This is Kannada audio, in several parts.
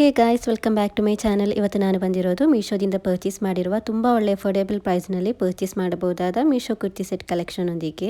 Hey guys, welcome back to my channel. ಇವತ್ತು ನಾನು ಬಂದಿರೋದು ಮೀಶೋದಿಂದ ಪರ್ಚೇಸ್ ಮಾಡಿರುವ ತುಂಬ ಒಳ್ಳೆ ಅಫೋರ್ಡೆಬಲ್ ಪ್ರೈಸ್ನಲ್ಲಿ ಪರ್ಚೇಸ್ ಮಾಡಬಹುದಾದ ಮೀಶೋ ಕುರ್ತಿ ಸೆಟ್ ಕಲೆಕ್ಷನ್ ಒಂದಿಗೆ.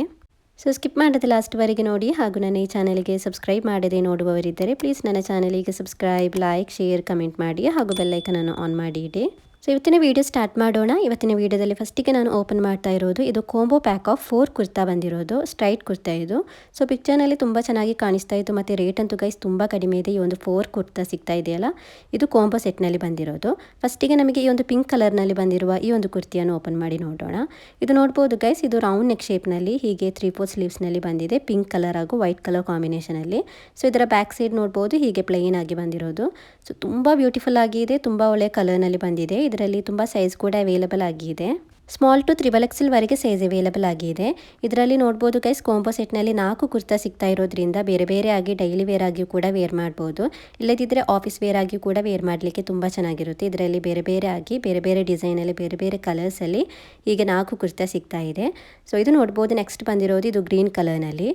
ಸೊ ಸ್ಕಿಪ್ ಮಾಡದೆ ಲಾಸ್ಟ್ವರೆಗೆ ನೋಡಿ. ಹಾಗೂ ನನ್ನ ಈ ಚಾನಲ್ಗೆ ಸಬ್ಸ್ಕ್ರೈಬ್ ಮಾಡದೆ ನೋಡುವವರಿದ್ದರೆ ಪ್ಲೀಸ್ ನನ್ನ ಚಾನಲಿಗೆ ಸಬ್ಸ್ಕ್ರೈಬ್, ಲೈಕ್, ಶೇರ್, ಕಮೆಂಟ್ ಮಾಡಿ ಹಾಗೂ ಬೆಲ್ಲೈಕನನ್ನು ಆನ್ ಮಾಡಿ ಇಡಿ. ಸೊ ಇವತ್ತಿನ ವೀಡಿಯೋ ಸ್ಟಾರ್ಟ್ ಮಾಡೋಣ. ಇವತ್ತಿನ ವೀಡಿಯೋದಲ್ಲಿ ಫಸ್ಟಿಗೆ ನಾನು ಓಪನ್ ಮಾಡ್ತಾ ಇರೋದು ಇದು ಕಾಂಬೋ ಪ್ಯಾಕ್ ಆಫ್ 4 ಕುರ್ತಾ ಬಂದಿರೋದು, ಸ್ಟ್ರೈಟ್ ಕುರ್ತಾ ಇದು. ಸೊ ಪಿಕ್ಚರ್ನಲ್ಲಿ ತುಂಬ ಚೆನ್ನಾಗಿ ಕಾಣಿಸ್ತಾ ಇತ್ತು ಮತ್ತು ರೇಟ್ ಅಂತೂ ಗೈಸ್ ತುಂಬ ಕಡಿಮೆ ಇದೆ. ಈ ಒಂದು 4 ಕುರ್ತಾ ಸಿಗ್ತಾ ಇದೆಯಲ್ಲ, ಇದು ಕಾಂಬೋ ಸೆಟ್ನಲ್ಲಿ ಬಂದಿರೋದು. ಫಸ್ಟಿಗೆ ನಮಗೆ ಈ ಒಂದು ಪಿಂಕ್ ಕಲರ್ನಲ್ಲಿ ಬಂದಿರುವ ಈ ಒಂದು ಕುರ್ತಿಯನ್ನು ಓಪನ್ ಮಾಡಿ ನೋಡೋಣ. ಇದು ನೋಡ್ಬೋದು ಗೈಸ್, ಇದು ರೌಂಡ್ ನೆಕ್ ಶೇಪ್ನಲ್ಲಿ ಹೀಗೆ 3/4 ಸ್ಲೀವ್ಸ್ನಲ್ಲಿ ಬಂದಿದೆ, ಪಿಂಕ್ ಕಲರ್ ಹಾಗೂ ವೈಟ್ ಕಲರ್ ಕಾಂಬಿನೇಷನಲ್ಲಿ. ಸೊ ಇದರ ಬ್ಯಾಕ್ ಸೈಡ್ ನೋಡ್ಬೋದು ಹೀಗೆ ಪ್ಲೇನ್ ಆಗಿ ಬಂದಿರೋದು. ಸೊ ತುಂಬ ಬ್ಯೂಟಿಫುಲ್ ಆಗಿದೆ, ತುಂಬ ಒಳ್ಳೆ ಕಲರ್ನಲ್ಲಿ ಬಂದಿದೆ. ಇದರಲ್ಲಿ ತುಂಬ ಸೈಜ್ ಕೂಡ ಅವೈಲೇಬಲ್ ಆಗಿದೆ. ಸ್ಮಾಲ್ ಟು 3XL ವರೆಗೆ ಸೈಜ್ ಅವೈಲೇಬಲ್ ಆಗಿದೆ. ಇದರಲ್ಲಿ ನೋಡ್ಬೋದು ಗೈಸ್, ಕಾಂಬೋ ಸೆಟ್ನಲ್ಲಿ 4 ಕುರ್ತಾ ಸಿಗ್ತಾ ಇರೋದ್ರಿಂದ ಬೇರೆ ಬೇರೆ ಆಗಿ ಡೈಲಿ ವೇರ್ ಆಗಿ ಕೂಡ ವೇರ್ ಮಾಡ್ಬೋದು. ಇಲ್ಲದಿದ್ದರೆ ಆಫೀಸ್ ವೇರ್ ಆಗಿ ಕೂಡ ವೇರ್ ಮಾಡಲಿಕ್ಕೆ ತುಂಬ ಚೆನ್ನಾಗಿರುತ್ತೆ. ಇದರಲ್ಲಿ ಬೇರೆ ಬೇರೆ ಆಗಿ ಬೇರೆ ಬೇರೆ ಡಿಸೈನಲ್ಲಿ ಬೇರೆ ಬೇರೆ ಕಲರ್ಸಲ್ಲಿ ಹೀಗೆ 4 ಕುರ್ತಾ ಸಿಗ್ತಾ ಇದೆ. ಸೊ ಇದು ನೋಡ್ಬೋದು. ನೆಕ್ಸ್ಟ್ ಬಂದಿರೋದು ಇದು ಗ್ರೀನ್ ಕಲರ್ನಲ್ಲಿ.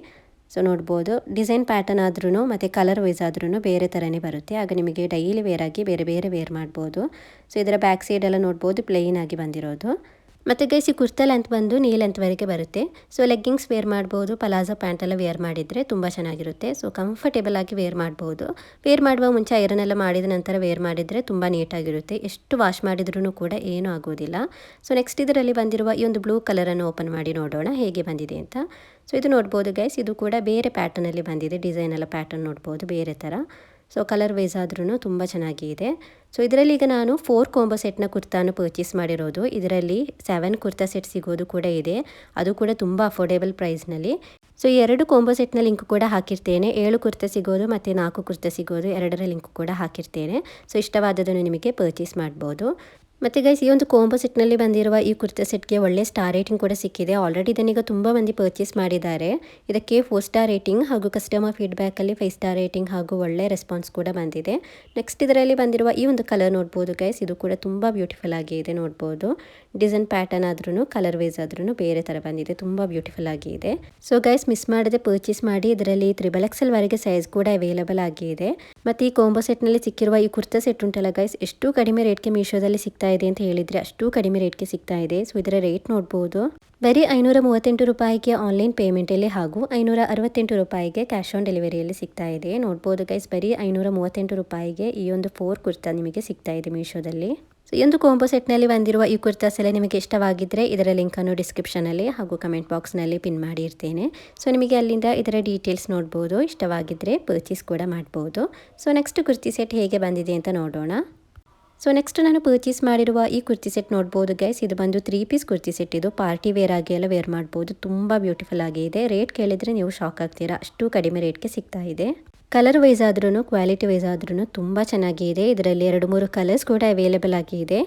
ಸೊ ನೋಡ್ಬೋದು ಡಿಸೈನ್ ಪ್ಯಾಟರ್ನ್ ಆದ್ರೂ ಮತ್ತು ಕಲರ್ ವೈಸ್ ಆದ್ರೂ ಬೇರೆ ಥರನೇ ಬರುತ್ತೆ. ಆಗ ನಿಮಗೆ ಡೈಲಿ ವೇರ್ ಆಗಿ ಬೇರೆ ಬೇರೆ ವೇರ್ ಮಾಡ್ಬೋದು. ಸೊ ಇದರ ಬ್ಯಾಕ್ ಸೈಡ್ ಎಲ್ಲ ನೋಡ್ಬೋದು ಪ್ಲೇನ್ ಆಗಿ ಬಂದಿರೋದು. ಮತ್ತು ಗೈಸ್, ಈ ಕುರ್ತಾ ಲೆಂತ್ ಬಂದು ನೀ ಲೆಂತ್ವರೆಗೆ ಬರುತ್ತೆ. ಸೊ ಲೆಗ್ಗಿಂಗ್ಸ್ ವೇರ್ ಮಾಡ್ಬೋದು, ಪಲಾಜೋ ಪ್ಯಾಂಟೆಲ್ಲ ವೇರ್ ಮಾಡಿದರೆ ತುಂಬ ಚೆನ್ನಾಗಿರುತ್ತೆ. ಸೊ ಕಂಫರ್ಟೇಬಲ್ ಆಗಿ ವೇರ್ ಮಾಡ್ಬೋದು. ವೇರ್ ಮಾಡುವ ಮುಂಚೆ ಐರನ್ ಎಲ್ಲ ಮಾಡಿದ ನಂತರ ವೇರ್ ಮಾಡಿದರೆ ತುಂಬ ನೀಟಾಗಿರುತ್ತೆ. ಎಷ್ಟು ವಾಶ್ ಮಾಡಿದ್ರೂ ಕೂಡ ಏನೂ ಆಗೋದಿಲ್ಲ. ಸೊ ನೆಕ್ಸ್ಟ್ ಇದರಲ್ಲಿ ಬಂದಿರುವ ಈ ಒಂದು ಬ್ಲೂ ಕಲರನ್ನು ಓಪನ್ ಮಾಡಿ ನೋಡೋಣ ಹೇಗೆ ಬಂದಿದೆ ಅಂತ. ಸೊ ಇದು ನೋಡ್ಬೋದು ಗೈಸ್, ಇದು ಕೂಡ ಬೇರೆ ಪ್ಯಾಟರ್ನಲ್ಲಿ ಬಂದಿದೆ. ಡಿಸೈನ್ ಎಲ್ಲ ಪ್ಯಾಟರ್ನ್ ನೋಡ್ಬೋದು ಬೇರೆ ಥರ. ಸೊ ಕಲರ್ ವೈಸ್ ಆದ್ರೂ ತುಂಬ ಚೆನ್ನಾಗಿದೆ. ಸೊ ಇದರಲ್ಲಿ ಈಗ ನಾನು 4 ಕಾಂಬೋ ಸೆಟ್ನ ಕುರ್ತಾನು ಪರ್ಚೇಸ್ ಮಾಡಿರೋದು. ಇದರಲ್ಲಿ 7 ಕುರ್ತಾ ಸೆಟ್ ಸಿಗೋದು ಕೂಡ ಇದೆ, ಅದು ಕೂಡ ತುಂಬ ಅಫೋರ್ಡೆಬಲ್ ಪ್ರೈಸ್ನಲ್ಲಿ. ಸೊ 2 ಕಾಂಬೋ ಸೆಟ್ನ ಲಿಂಕ್ ಕೂಡ ಹಾಕಿರ್ತೇನೆ. 7 ಕುರ್ತಾ ಸಿಗೋದು ಮತ್ತು 4 ಕುರ್ತಾ ಸಿಗೋದು, ಎರಡರ ಲಿಂಕ್ ಕೂಡ ಹಾಕಿರ್ತೇನೆ. ಸೊ ಇಷ್ಟವಾದದನ್ನು ನಿಮಗೆ ಪರ್ಚೇಸ್ ಮಾಡ್ಬೋದು. ಮತ್ತು ಗೈಸ್, ಈ ಒಂದು ಕಾಂಬೋ ಸೆಟ್ನಲ್ಲಿ ಬಂದಿರುವ ಈ ಕುರ್ತಾ ಸೆಟ್ಗೆ ಒಳ್ಳೆ ಸ್ಟಾರ್ ರೇಟಿಂಗ್ ಕೂಡ ಸಿಕ್ಕಿದೆ. ಆಲ್ರೆಡಿ ಇದನ್ನೀಗ ತುಂಬ ಮಂದಿ ಪರ್ಚೇಸ್ ಮಾಡಿದ್ದಾರೆ. ಇದಕ್ಕೆ 4 ಸ್ಟಾರ್ ರೇಟಿಂಗ್ ಹಾಗೂ ಕಸ್ಟಮರ್ ಫೀಡ್ಬ್ಯಾಕಲ್ಲಿ 5 ಸ್ಟಾರ್ ರೇಟಿಂಗ್ ಹಾಗೂ ಒಳ್ಳೆ ರೆಸ್ಪಾನ್ಸ್ ಕೂಡ ಬಂದಿದೆ. ನೆಕ್ಸ್ಟ್ ಇದರಲ್ಲಿ ಬಂದಿರುವ ಈ ಒಂದು ಕಲರ್ ನೋಡ್ಬೋದು ಗೈಸ್, ಇದು ಕೂಡ ತುಂಬ ಬ್ಯೂಟಿಫುಲ್ ಆಗಿದೆ. ನೋಡ್ಬೋದು ಡಿಸೈನ್ ಪ್ಯಾಟರ್ನ್ ಆದ್ರೂ ಕಲರ್ ವೈಸ್ ಆದ್ರೂ ಬೇರೆ ಥರ ಬಂದಿದೆ, ತುಂಬ ಬ್ಯೂಟಿಫುಲ್ ಆಗಿದೆ. ಸೊ ಗೈಸ್, ಮಿಸ್ ಮಾಡದೆ ಪರ್ಚೇಸ್ ಮಾಡಿ. ಇದರಲ್ಲಿ 3XL ವರೆಗೆ ಸೈಜ್ ಕೂಡ ಅವೈಲೇಬಲ್ ಆಗಿದೆ. ಮತ್ತು ಈ ಕಾಂಬೋ ಸೆಟ್ನಲ್ಲಿ ಸಿಕ್ಕಿರುವ ಈ ಕುರ್ತಾ ಸೆಟ್ ಉಂಟಲ್ಲ ಗೈಸ್, ಎಷ್ಟು ಕಡಿಮೆ ರೇಟ್ಗೆ ಮೀಶೋದಲ್ಲಿ ಸಿಗ್ತಾ ಇದೆ ಅಂತ ಹೇಳಿದರೆ ಅಷ್ಟು ಕಡಿಮೆ ರೇಟ್ಗೆ ಸಿಗ್ತಾ ಇದೆ. ಸೊ ಇದರ ರೇಟ್ ನೋಡ್ಬೋದು, ಬರೀ 538 ರೂಪಾಯಿಗೆ ಆನ್ಲೈನ್ ಪೇಮೆಂಟಲ್ಲಿ ಹಾಗೂ 568 ರೂಪಾಯಿಗೆ ಕ್ಯಾಶ್ ಆನ್ ಡೆಲಿವರಿಯಲ್ಲಿ ಸಿಗ್ತಾ ಇದೆ. ನೋಡ್ಬೋದು ಗೈಸ್, ಬರೀ 538 ರೂಪಾಯಿಗೆ ಈ ಒಂದು 4 ಕುರ್ತಾ ನಿಮಗೆ ಸಿಗ್ತಾ ಇದೆ ಮೀಶೋದಲ್ಲಿ. ಸೊ ಈ ಒಂದು ಕಾಂಬೋ ಸೆಟ್ನಲ್ಲಿ ಬಂದಿರುವ ಈ ಕುರ್ತಾಸ್ ಎಲ್ಲ ನಿಮಗೆ ಇಷ್ಟವಾಗಿದ್ದರೆ ಇದರ ಲಿಂಕನ್ನು ಡಿಸ್ಕ್ರಿಪ್ಷನಲ್ಲಿ ಹಾಗೂ ಕಮೆಂಟ್ ಬಾಕ್ಸ್ನಲ್ಲಿ ಪಿನ್ ಮಾಡಿರ್ತೇನೆ. ಸೊ ನಿಮಗೆ ಅಲ್ಲಿಂದ ಇದರ ಡೀಟೇಲ್ಸ್ ನೋಡ್ಬೋದು. ಇಷ್ಟವಾಗಿದ್ದರೆ ಪರ್ಚೇಸ್ ಕೂಡ ಮಾಡ್ಬೋದು. ಸೊ ನೆಕ್ಸ್ಟ್ ಕುರ್ತಿ ಸೆಟ್ ಹೇಗೆ ಬಂದಿದೆ ಅಂತ ನೋಡೋಣ. ಸೊ ನೆಕ್ಸ್ಟ್ ನಾನು ಪರ್ಚೇಸ್ ಮಾಡಿರುವ ಈ ಕುರ್ತಿ ಸೆಟ್ ನೋಡ್ಬೋದು ಗೈಸ್, ಇದು ಬಂದು 3 ಪೀಸ್ ಕುರ್ತಿ ಸೆಟ್. ಇದು ಪಾರ್ಟಿ ವೇರ್ ಆಗಿ ಎಲ್ಲ ವೇರ್ ಮಾಡ್ಬೋದು. ತುಂಬ ಬ್ಯೂಟಿಫುಲ್ ಆಗಿದೆ. ರೇಟ್ ಕೇಳಿದರೆ ನೀವು ಶಾಕ್ ಆಗ್ತೀರಾ, ಅಷ್ಟು ಕಡಿಮೆ ರೇಟ್ಗೆ ಸಿಗ್ತಾ ಇದೆ. ಕಲರ್ ವೈಸ್ ಆದ್ರೂ ಕ್ವಾಲಿಟಿ ವೈಸ್ ಆದ್ರೂ ತುಂಬ ಚೆನ್ನಾಗಿದೆ. ಇದರಲ್ಲಿ 2-3 ಕಲರ್ಸ್ ಕೂಡ ಅವೈಲೇಬಲ್ ಆಗಿದೆ.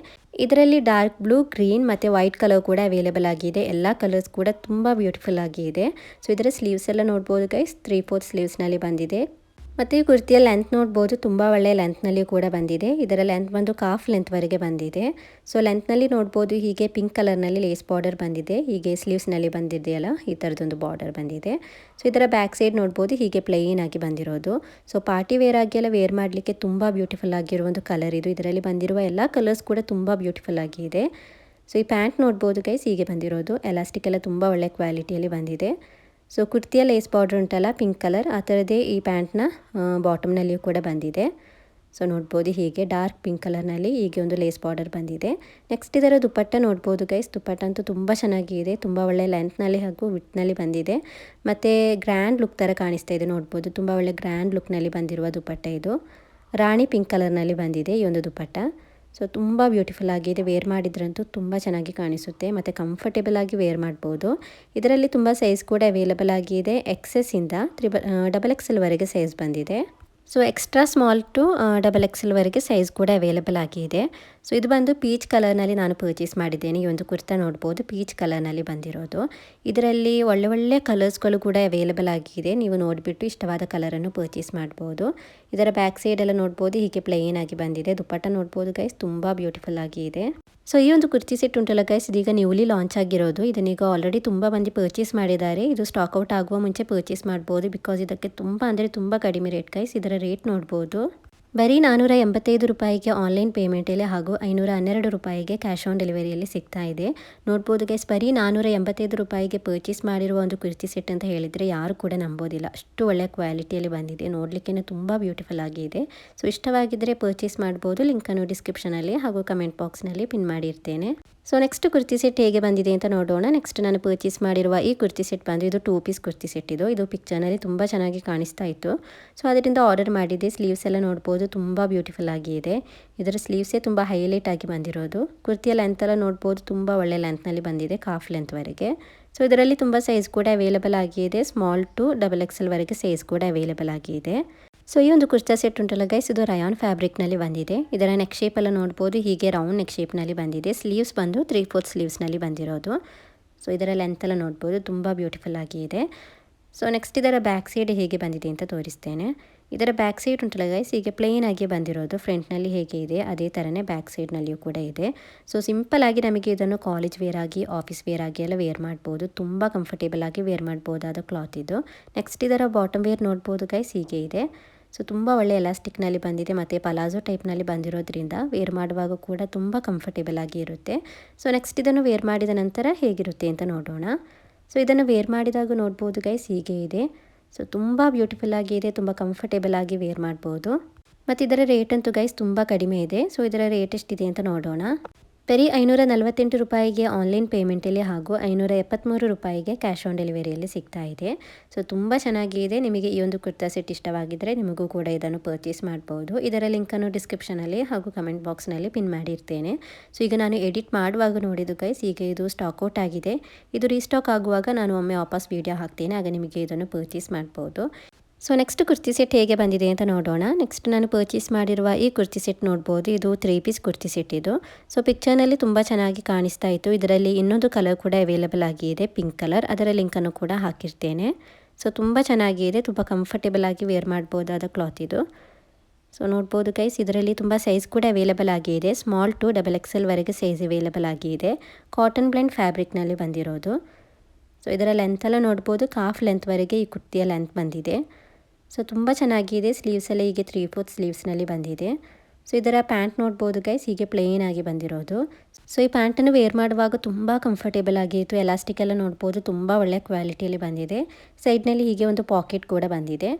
ಇದರಲ್ಲಿ ಡಾರ್ಕ್ ಬ್ಲೂ, ಗ್ರೀನ್ ಮತ್ತು ವೈಟ್ ಕಲರ್ ಕೂಡ ಅವೈಲೇಬಲ್ ಆಗಿದೆ. ಎಲ್ಲ ಕಲರ್ಸ್ ಕೂಡ ತುಂಬ ಬ್ಯೂಟಿಫುಲ್ ಆಗಿದೆ. ಸೊ ಇದರ ಸ್ಲೀವ್ಸ್ ಎಲ್ಲ ನೋಡ್ಬೋದು ಗೈಸ್, 3/4 ಸ್ಲೀವ್ಸ್ನಲ್ಲಿ ಬಂದಿದೆ. ಮತ್ತು ಈ ಕುರ್ತಿಯ ಲೆಂತ್ ನೋಡ್ಬೋದು, ತುಂಬ ಒಳ್ಳೆಯ ಲೆಂತ್ನಲ್ಲಿ ಕೂಡ ಬಂದಿದೆ. ಇದರ ಲೆಂತ್ ಬಂದು ಕಾಫ್ ಲೆಂತ್ವರೆಗೆ ಬಂದಿದೆ. ಸೊ ಲೆಂತ್ನಲ್ಲಿ ನೋಡ್ಬೋದು ಹೀಗೆ ಪಿಂಕ್ ಕಲರ್ನಲ್ಲಿ ಲೇಸ್ ಬಾರ್ಡರ್ ಬಂದಿದೆ. ಹೀಗೆ ಸ್ಲೀವ್ಸ್ನಲ್ಲಿ ಬಂದಿದೆಯಲ್ಲ, ಈ ಥರದೊಂದು ಬಾರ್ಡರ್ ಬಂದಿದೆ. ಸೊ ಇದರ ಬ್ಯಾಕ್ ಸೈಡ್ ನೋಡ್ಬೋದು ಹೀಗೆ ಪ್ಲೇನ್ ಆಗಿ ಬಂದಿರೋದು. ಸೊ ಪಾರ್ಟಿ ವೇರ್ ಆಗಿ ಎಲ್ಲ ವೇರ್ ಮಾಡಲಿಕ್ಕೆ ತುಂಬ ಬ್ಯೂಟಿಫುಲ್ ಆಗಿರುವ ಒಂದು ಕಲರ್ ಇದು. ಇದರಲ್ಲಿ ಬಂದಿರುವ ಎಲ್ಲ ಕಲರ್ಸ್ ಕೂಡ ತುಂಬ ಬ್ಯೂಟಿಫುಲ್ ಆಗಿದೆ. ಸೊ ಈ ಪ್ಯಾಂಟ್ ನೋಡ್ಬೋದು ಗೈಸ್, ಹೀಗೆ ಬಂದಿರೋದು. ಎಲಾಸ್ಟಿಕ್ ಎಲ್ಲ ತುಂಬ ಒಳ್ಳೆ ಕ್ವಾಲಿಟಿಯಲ್ಲಿ ಬಂದಿದೆ. ಸೊ ಕುರ್ತಿಯ ಲೇಸ್ ಬಾರ್ಡರ್ ಉಂಟಲ್ಲ ಪಿಂಕ್ ಕಲರ್, ಆ ಥರದೇ ಈ ಪ್ಯಾಂಟ್ನ ಬಾಟಮ್ನಲ್ಲಿಯೂ ಕೂಡ ಬಂದಿದೆ. ಸೊ ನೋಡ್ಬೋದು ಹೀಗೆ ಡಾರ್ಕ್ ಪಿಂಕ್ ಕಲರ್ನಲ್ಲಿ ಹೀಗೆ ಒಂದು ಲೇಸ್ ಬಾರ್ಡರ್ ಬಂದಿದೆ. ನೆಕ್ಸ್ಟ್ ಇದರ ದುಪ್ಪಟ್ಟ ನೋಡ್ಬೋದು ಗೈಸ್, ದುಪ್ಪಟ್ಟ ಅಂತೂ ತುಂಬ ಚೆನ್ನಾಗಿದೆ. ತುಂಬ ಒಳ್ಳೆ ಲೆಂತ್ನಲ್ಲಿ ಹಾಗೂ ವಿಟ್ನಲ್ಲಿ ಬಂದಿದೆ. ಮತ್ತು ಗ್ರ್ಯಾಂಡ್ ಲುಕ್ ಥರ ಕಾಣಿಸ್ತಾ ಇದೆ. ನೋಡ್ಬೋದು ತುಂಬ ಒಳ್ಳೆ ಗ್ರ್ಯಾಂಡ್ ಲುಕ್ನಲ್ಲಿ ಬಂದಿರುವ ದುಪ್ಪಟ್ಟ ಇದು. ರಾಣಿ ಪಿಂಕ್ ಕಲರ್ನಲ್ಲಿ ಬಂದಿದೆ ಈ ಒಂದು ದುಪ್ಪಟ್ಟ. ಸೊ ತುಂಬ ಬ್ಯೂಟಿಫುಲ್ ಆಗಿದೆ. ವೇರ್ ಮಾಡಿದ್ರಂತೂ ತುಂಬ ಚೆನ್ನಾಗಿ ಕಾಣಿಸುತ್ತೆ ಮತ್ತು ಕಂಫರ್ಟೇಬಲ್ ಆಗಿ ವೇರ್ ಮಾಡ್ಬೋದು. ಇದರಲ್ಲಿ ತುಂಬ ಸೈಜ್ ಕೂಡ ಅವೈಲೇಬಲ್ ಆಗಿದೆ. XS ಇಂದ XXL ವರೆಗೆ ಸೈಜ್ ಬಂದಿದೆ. So extra small to XXL ವರೆಗೆ ಸೈಜ್ ಕೂಡ ಅವೈಲೇಬಲ್ ಆಗಿದೆ. ಸೊ ಇದು ಬಂದು ಪೀಚ್ ಕಲರ್ನಲ್ಲಿ ನಾನು ಪರ್ಚೇಸ್ ಮಾಡಿದ್ದೇನೆ. ಈ ಒಂದು ಕುರ್ತಾ ನೋಡ್ಬೋದು ಪೀಚ್ ಕಲರ್ನಲ್ಲಿ ಬಂದಿರೋದು. ಇದರಲ್ಲಿ ಒಳ್ಳೆ ಕಲರ್ಸ್ಗಳು ಕೂಡ ಅವೈಲೇಬಲ್ ಆಗಿದೆ. ನೀವು ನೋಡಿಬಿಟ್ಟು ಇಷ್ಟವಾದ ಕಲರನ್ನು ಪರ್ಚೇಸ್ ಮಾಡ್ಬೋದು. ಇದರ ಬ್ಯಾಕ್ ಸೈಡ್ ಎಲ್ಲ ನೋಡ್ಬೋದು ಹೀಗೆ ಪ್ಲೇನ್ ಆಗಿ ಬಂದಿದೆ. ದುಪ್ಪಟ್ಟ ನೋಡ್ಬೋದು ಗೈಸ್, ತುಂಬ ಬ್ಯೂಟಿಫುಲ್ ಆಗಿದೆ. ಸೊ ಈ ಒಂದು ಕುರ್ತಿ ಸೆಟ್ ಉಂಟಲ್ಲ ಗೈಸ್, ಇದೀಗ ನ್ಯೂಲಿ ಲಾಂಚ್ ಆಗಿರೋದು. ಇದನ್ನೀಗ ಆಲ್ರೆಡಿ ತುಂಬ ಮಂದಿ ಪರ್ಚೇಸ್ ಮಾಡಿದ್ದಾರೆ. ಇದು ಸ್ಟಾಕ್ ಔಟ್ ಆಗುವ ಮುಂಚೆ ಪರ್ಚೇಸ್ ಮಾಡ್ಬೋದು. ಬಿಕಾಸ್ ಇದಕ್ಕೆ ತುಂಬ ಅಂದರೆ ತುಂಬ ಕಡಿಮೆ ರೇಟ್ ಗೈಸ್. ಇದರ ರೇಟ್ ನೋಡ್ಬೋದು, ಬರೀ 485 ರೂಪಾಯಿಗೆ ಆನ್ಲೈನ್ ಪೇಮೆಂಟಲ್ಲಿ ಹಾಗೂ 512 ರೂಪಾಯಿಗೆ ಕ್ಯಾಶ್ ಆನ್ ಡೆಲಿವರಿಯಲ್ಲಿ ಸಿಗ್ತಾ ಇದೆ. ನೋಡ್ಬೋದು ಗೈಸ್, ಬರೀ 485 ರೂಪಾಯಿಗೆ ಪರ್ಚೇಸ್ ಮಾಡಿರುವ ಒಂದು ಕುರ್ತಿ ಸೆಟ್ ಅಂತ ಹೇಳಿದರೆ ಯಾರು ಕೂಡ ನಂಬೋದಿಲ್ಲ. ಅಷ್ಟು ಒಳ್ಳೆಯ ಕ್ವಾಲಿಟಿಯಲ್ಲಿ ಬಂದಿದೆ, ನೋಡಲಿಕ್ಕೆ ತುಂಬ ಬ್ಯೂಟಿಫುಲ್ ಆಗಿದೆ. ಸೊ ಇಷ್ಟವಾಗಿದ್ದರೆ ಪರ್ಚೇಸ್ ಮಾಡ್ಬೋದು. ಲಿಂಕನ್ನು ಡಿಸ್ಕ್ರಿಪ್ಷನಲ್ಲಿ ಹಾಗೂ ಕಮೆಂಟ್ ಬಾಕ್ಸ್ನಲ್ಲಿ ಪಿನ್ ಮಾಡಿರ್ತೇನೆ. ಸೊ ನೆಕ್ಸ್ಟ್ ಕುರ್ತಿ ಸೆಟ್ ಹೇಗೆ ಬಂದಿದೆ ಅಂತ ನೋಡೋಣ. ನೆಕ್ಸ್ಟ್ ನಾನು ಪರ್ಚೇಸ್ ಮಾಡಿರುವ ಈ ಕುರ್ತಿ ಸೆಟ್ ಬಂದು ಇದು 2 ಪೀಸ್ ಕುರ್ತಿ ಸೆಟ್ ಇದು ಪಿಕ್ಚರ್ನಲ್ಲಿ ತುಂಬ ಚೆನ್ನಾಗಿ ಕಾಣಿಸ್ತಾ ಇತ್ತು. ಸೊ ಅದರಿಂದ ಆರ್ಡರ್ ಮಾಡಿದ್ದೆ. ಸ್ಲೀವ್ಸ್ ಎಲ್ಲ ನೋಡ್ಬೋದು, ತುಂಬ ಬ್ಯೂಟಿಫುಲ್ ಆಗಿದೆ. ಇದರ ಸ್ಲೀವ್ಸೇ ತುಂಬ ಹೈಲೈಟ್ ಆಗಿ ಬಂದಿರೋದು. ಕುರ್ತಿಯ ಲೆಂತ್ ಎಲ್ಲ ನೋಡ್ಬೋದು, ತುಂಬ ಒಳ್ಳೆ ಲೆಂತ್ನಲ್ಲಿ ಬಂದಿದೆ, ಕಾಫ್ ಲೆಂತ್ವರೆಗೆ. ಸೊ ಇದರಲ್ಲಿ ತುಂಬ ಸೈಜ್ ಕೂಡ ಅವೈಲೇಬಲ್ ಆಗಿದೆ. ಸ್ಮಾಲ್ ಟು XXL ವರೆಗೆ ಸೈಜ್ ಕೂಡ ಅವೈಲೇಬಲ್ ಆಗಿದೆ. ಸೊ ಈ ಒಂದು ಕುರ್ತಾ ಸೆಟ್ ಉಂಟಲ್ಲ ಗೈಸ್, ಇದು ರಯಾನ್ ಫ್ಯಾಬ್ರಿಕ್ನಲ್ಲಿ ಬಂದಿದೆ. ಇದರ ನೆಕ್ ಶೇಪ್ ಎಲ್ಲ ನೋಡ್ಬೋದು, ಹೀಗೆ ರೌಂಡ್ ನೆಕ್ ಶೇಪ್ನಲ್ಲಿ ಬಂದಿದೆ. ಸ್ಲೀವ್ಸ್ ಬಂದು 3/4 ಸ್ಲೀವ್ಸ್ನಲ್ಲಿ ಬಂದಿರೋದು. ಸೊ ಇದರ ಲೆಂತ್ ಎಲ್ಲ ನೋಡ್ಬೋದು, ತುಂಬ ಬ್ಯೂಟಿಫುಲ್ ಆಗಿ ಇದೆ. ಸೊ ನೆಕ್ಸ್ಟ್ ಇದರ ಬ್ಯಾಕ್ ಸೈಡ್ ಹೇಗೆ ಬಂದಿದೆ ಅಂತ ತೋರಿಸ್ತೇನೆ. ಇದರ ಬ್ಯಾಕ್ ಸೈಡ್ ಉಂಟಲ್ಲ ಗೈಸ್, ಹೀಗೆ ಪ್ಲೇನ್ ಆಗಿ ಬಂದಿರೋದು. ಫ್ರಂಟ್ನಲ್ಲಿ ಹೇಗೆ ಇದೆ ಅದೇ ಥರನೇ ಬ್ಯಾಕ್ ಸೈಡ್ನಲ್ಲಿಯೂ ಕೂಡ ಇದೆ. ಸೊ ಸಿಂಪಲ್ ಆಗಿ ನಮಗೆ ಇದನ್ನು ಕಾಲೇಜ್ ವೇರ್ ಆಗಿ, ಆಫೀಸ್ ವೇರ್ ಆಗಿ ಎಲ್ಲ ವೇರ್ ಮಾಡ್ಬೋದು. ತುಂಬ ಕಂಫರ್ಟೇಬಲ್ ಆಗಿ ವೇರ್ ಮಾಡ್ಬೋದಾದ ಕ್ಲಾತ್ ಇದು. ನೆಕ್ಸ್ಟ್ ಇದರ ಬಾಟಮ್ ವೇರ್ ನೋಡ್ಬೋದು ಗೈಸ್, ಹೀಗೆ ಇದೆ. ಸೊ ತುಂಬ ಒಳ್ಳೆ ಎಲಾಸ್ಟಿಕ್ನಲ್ಲಿ ಬಂದಿದೆ ಮತ್ತು ಪಲಾಜೋ ಟೈಪ್ನಲ್ಲಿ ಬಂದಿರೋದ್ರಿಂದ ವೇರ್ ಮಾಡುವಾಗ ಕೂಡ ತುಂಬ ಕಂಫರ್ಟೇಬಲ್ ಆಗಿ ಇರುತ್ತೆ. ಸೊ ನೆಕ್ಸ್ಟ್ ಇದನ್ನು ವೇರ್ ಮಾಡಿದ ನಂತರ ಹೇಗಿರುತ್ತೆ ಅಂತ ನೋಡೋಣ. ಸೊ ಇದನ್ನು ವೇರ್ ಮಾಡಿದಾಗ ನೋಡ್ಬೋದು ಗೈಸ್, ಹೀಗೆ ಇದೆ. ಸೊ ತುಂಬ ಬ್ಯೂಟಿಫುಲ್ ಆಗಿ ಇದೆ, ತುಂಬ ಕಂಫರ್ಟೇಬಲ್ ಆಗಿ ವೇರ್ ಮಾಡ್ಬೋದು. ಮತ್ತು ಇದರ ರೇಟ್ ಅಂತೂ ಗೈಸ್ ತುಂಬ ಕಡಿಮೆ ಇದೆ. ಸೊ ಇದರ ರೇಟ್ ಎಷ್ಟಿದೆ ಅಂತ ನೋಡೋಣ. ಬರೀ 548 ರೂಪಾಯಿಗೆ ಆನ್ಲೈನ್ ಪೇಮೆಂಟಲ್ಲಿ ಹಾಗೂ 573 ರೂಪಾಯಿಗೆ ಕ್ಯಾಶ್ ಆನ್ ಡೆಲಿವರಿಯಲ್ಲಿ ಸಿಗ್ತಾ ಇದೆ. ಸೊ ತುಂಬ ಚೆನ್ನಾಗಿದೆ. ನಿಮಗೆ ಈ ಒಂದು ಕುರ್ತಾ ಸೆಟ್ ಇಷ್ಟವಾಗಿದ್ದರೆ ನಿಮಗೂ ಕೂಡ ಇದನ್ನು ಪರ್ಚೇಸ್ ಮಾಡ್ಬೋದು. ಇದರ ಲಿಂಕನ್ನು ಡಿಸ್ಕ್ರಿಪ್ಷನಲ್ಲಿ ಹಾಗೂ ಕಮೆಂಟ್ ಬಾಕ್ಸ್ನಲ್ಲಿ ಪಿನ್ ಮಾಡಿರ್ತೇನೆ. ಸೊ ಈಗ ನಾನು ಎಡಿಟ್ ಮಾಡುವಾಗ ನೋಡಿದ್ದು ಗೈಸ್, ಈಗ ಇದು ಸ್ಟಾಕ್ ಔಟ್ ಆಗಿದೆ. ಇದು ರೀಸ್ಟಾಕ್ ಆಗುವಾಗ ನಾನು ಒಮ್ಮೆ ವಾಪಸ್ ವೀಡಿಯೋ ಹಾಕ್ತೇನೆ, ಆಗ ನಿಮಗೆ ಇದನ್ನು ಪರ್ಚೇಸ್ ಮಾಡ್ಬೋದು. ಸೊ ನೆಕ್ಸ್ಟ್ ಕುರ್ತಿ ಸೆಟ್ ಹೇಗೆ ಬಂದಿದೆ ಅಂತ ನೋಡೋಣ. ನೆಕ್ಸ್ಟ್ ನಾನು ಪರ್ಚೇಸ್ ಮಾಡಿರುವ ಈ ಕುರ್ತಿ ಸೆಟ್ ನೋಡ್ಬೋದು, ಇದು 3 ಪೀಸ್ ಕುರ್ತಿ ಸೆಟ್ ಇದು. ಸೊ ಪಿಕ್ಚರ್ನಲ್ಲಿ ತುಂಬ ಚೆನ್ನಾಗಿ ಕಾಣಿಸ್ತಾ ಇತ್ತು. ಇದರಲ್ಲಿ ಇನ್ನೊಂದು ಕಲರ್ ಕೂಡ ಅವೈಲೇಬಲ್ ಆಗಿದೆ, ಪಿಂಕ್ ಕಲರ್. ಅದರ ಲಿಂಕನ್ನು ಕೂಡ ಹಾಕಿರ್ತೇನೆ. ಸೊ ತುಂಬ ಚೆನ್ನಾಗಿದೆ, ತುಂಬ ಕಂಫರ್ಟೇಬಲ್ ಆಗಿ ವೇರ್ ಮಾಡ್ಬೋದಾದ ಕ್ಲಾತ್ ಇದು. ಸೊ ನೋಡ್ಬೋದು ಗೈಸ್, ಇದರಲ್ಲಿ ತುಂಬ ಸೈಜ್ ಕೂಡ ಅವೈಲೇಬಲ್ ಆಗಿದೆ. ಸ್ಮಾಲ್ ಟು XXL ವರೆಗೆ ಸೈಜ್ ಅವೈಲೇಬಲ್ ಆಗಿದೆ. ಕಾಟನ್ ಬ್ಲೆಂಡ್ ಫ್ಯಾಬ್ರಿಕ್ನಲ್ಲಿ ಬಂದಿರೋದು. ಸೊ ಇದರ ಲೆಂತ್ ಎಲ್ಲ ನೋಡ್ಬೋದು, ಕಾಫ್ ಲೆಂತ್ವರೆಗೆ ಈ ಕುರ್ತಿಯ ಲೆಂತ್ ಬಂದಿದೆ. ಸೊ ತುಂಬ ಚೆನ್ನಾಗಿದೆ. ಸ್ಲೀವ್ಸ್ ಎಲ್ಲ ಹೀಗೆ 3/4 ಸ್ಲೀವ್ಸ್ನಲ್ಲಿ ಬಂದಿದೆ. ಸೊ ಇದರ ಪ್ಯಾಂಟ್ ನೋಡ್ಬೋದು ಗೈಸ್, ಹೀಗೆ ಪ್ಲೇನ್ ಆಗಿ ಬಂದಿರೋದು. ಸೊ ಈ ಪ್ಯಾಂಟನ್ನು ವೇರ್ ಮಾಡುವಾಗ ತುಂಬ ಕಂಫರ್ಟೇಬಲ್ ಆಗಿತ್ತು. ಎಲಾಸ್ಟಿಕ್ ಎಲ್ಲ ನೋಡ್ಬೋದು, ತುಂಬ ಒಳ್ಳೆಯ ಕ್ವಾಲಿಟಿಯಲ್ಲಿ ಬಂದಿದೆ. ಸೈಡ್ನಲ್ಲಿ ಹೀಗೆ ಒಂದು ಪಾಕೆಟ್ ಕೂಡ ಬಂದಿದೆ.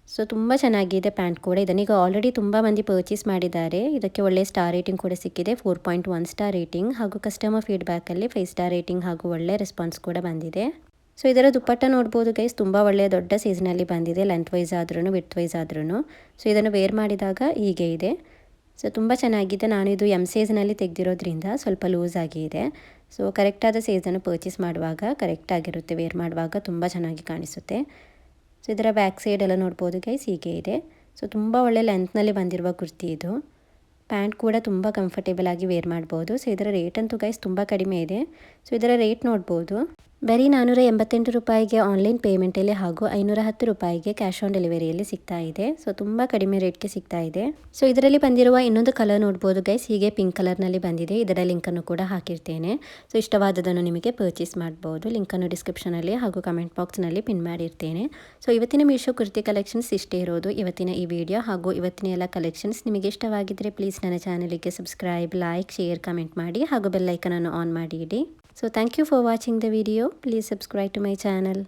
ಸೊ ತುಂಬ ಚೆನ್ನಾಗಿದೆ ಪ್ಯಾಂಟ್ ಕೂಡ. ಇದನ್ನೀಗ ಆಲ್ರೆಡಿ ತುಂಬ ಮಂದಿ ಪರ್ಚೇಸ್ ಮಾಡಿದ್ದಾರೆ. ಇದಕ್ಕೆ ಒಳ್ಳೆಯ ಸ್ಟಾರ್ ರೇಟಿಂಗ್ ಕೂಡ ಸಿಕ್ಕಿದೆ, 4.1 ಸ್ಟಾರ್ ರೇಟಿಂಗ್. ಹಾಗೂ ಕಸ್ಟಮರ್ ಫೀಡ್ಬ್ಯಾಕಲ್ಲಿ 5 ಸ್ಟಾರ್ ರೇಟಿಂಗ್ ಹಾಗೂ ಒಳ್ಳೆಯ ರೆಸ್ಪಾನ್ಸ್ ಕೂಡ ಬಂದಿದೆ. ಸೊ ಇದರ ದುಪ್ಪಟ್ಟ ನೋಡ್ಬೋದು ಗೈಸ್, ತುಂಬ ಒಳ್ಳೆಯ ದೊಡ್ಡ ಸೈಜ್ನಲ್ಲಿ ಬಂದಿದೆ, ಲೆಂತ್ ವೈಸ್ ಆದ್ರೂ ವಿಡ್ತ್ ವೈಸ್ ಆದ್ರೂ. ಸೊ ಇದನ್ನು ವೇರ್ ಮಾಡಿದಾಗ ಹೀಗೆ ಇದೆ. ಸೊ ತುಂಬ ಚೆನ್ನಾಗಿದೆ. ನಾನು ಇದು ಎಮ್ ಸೈಜ್ನಲ್ಲಿ ತೆಗೆದಿರೋದ್ರಿಂದ ಸ್ವಲ್ಪ ಲೂಸ್ ಆಗಿದೆ. ಸೊ ಕರೆಕ್ಟಾದ ಸೈಜನ್ನು ಪರ್ಚೇಸ್ ಮಾಡುವಾಗ ಕರೆಕ್ಟಾಗಿರುತ್ತೆ, ವೇರ್ ಮಾಡುವಾಗ ತುಂಬ ಚೆನ್ನಾಗಿ ಕಾಣಿಸುತ್ತೆ. ಸೊ ಇದರ ಬ್ಯಾಕ್ ಸೈಡ್ ಎಲ್ಲ ನೋಡ್ಬೋದು ಗೈಸ್, ಹೀಗೆ ಇದೆ. ಸೊ ತುಂಬ ಒಳ್ಳೆ ಲೆಂತ್ನಲ್ಲಿ ಬಂದಿರುವ ಕುರ್ತಿ ಇದು. ಪ್ಯಾಂಟ್ ಕೂಡ ತುಂಬ ಕಂಫರ್ಟೇಬಲ್ ಆಗಿ ವೇರ್ ಮಾಡ್ಬೋದು. ಸೊ ಇದರ ರೇಟ್ ಅಂತೂ ಗೈಸ್ ತುಂಬ ಕಡಿಮೆ ಇದೆ. ಸೊ ಇದರ ರೇಟ್ ನೋಡ್ಬೋದು, ಬರೀ 488 ರೂಪಾಯಿಗೆ ಆನ್ಲೈನ್ ಪೇಮೆಂಟಲ್ಲಿ ಹಾಗೂ 510 ರೂಪಾಯಿಗೆ ಕ್ಯಾಶ್ ಆನ್ ಡೆಲಿವರಿಯಲ್ಲಿ ಸಿಗ್ತಾ ಇದೆ. ಸೊ ತುಂಬ ಕಡಿಮೆ ರೇಟ್ಗೆ ಸಿಗ್ತಾ ಇದೆ. ಸೊ ಇದರಲ್ಲಿ ಬಂದಿರುವ ಇನ್ನೊಂದು ಕಲರ್ ನೋಡ್ಬೋದು ಗೈಸ್, ಹೀಗೆ ಪಿಂಕ್ ಕಲರ್ನಲ್ಲಿ ಬಂದಿದೆ. ಇದರ ಲಿಂಕನ್ನು ಕೂಡ ಹಾಕಿರ್ತೇನೆ. ಸೊ ಇಷ್ಟವಾದದನ್ನು ನಿಮಗೆ ಪರ್ಚೇಸ್ ಮಾಡ್ಬೋದು. ಲಿಂಕನ್ನು ಡಿಸ್ಕ್ರಿಪ್ಷನಲ್ಲಿ ಹಾಗೂ ಕಮೆಂಟ್ ಬಾಕ್ಸ್ನಲ್ಲಿ ಪಿನ್ ಮಾಡಿರ್ತೇನೆ. ಸೊ ಇವತ್ತಿನ ಮೀಶೋ ಕುರ್ತಿ ಕಲೆಕ್ಷನ್ಸ್ ಇಷ್ಟೇ ಇರೋದು ಇವತ್ತಿನ ಈ ವಿಡಿಯೋ. ಹಾಗೂ ಇವತ್ತಿನ ಎಲ್ಲ ಕಲೆಕ್ಷನ್ಸ್ ನಿಮಗೆ ಇಷ್ಟವಾಗಿದ್ದರೆ ಪ್ಲೀಸ್ ನನ್ನ ಚಾನಲಿಗೆ ಸಬ್ಸ್ಕ್ರೈಬ್, ಲೈಕ್, ಶೇರ್, ಕಮೆಂಟ್ ಮಾಡಿ ಹಾಗೂ ಬೆಲ್ ಐಕನನ್ನು ಆನ್ ಮಾಡಿ ಇಡಿ. So thank you for watching the video. Please subscribe to my channel.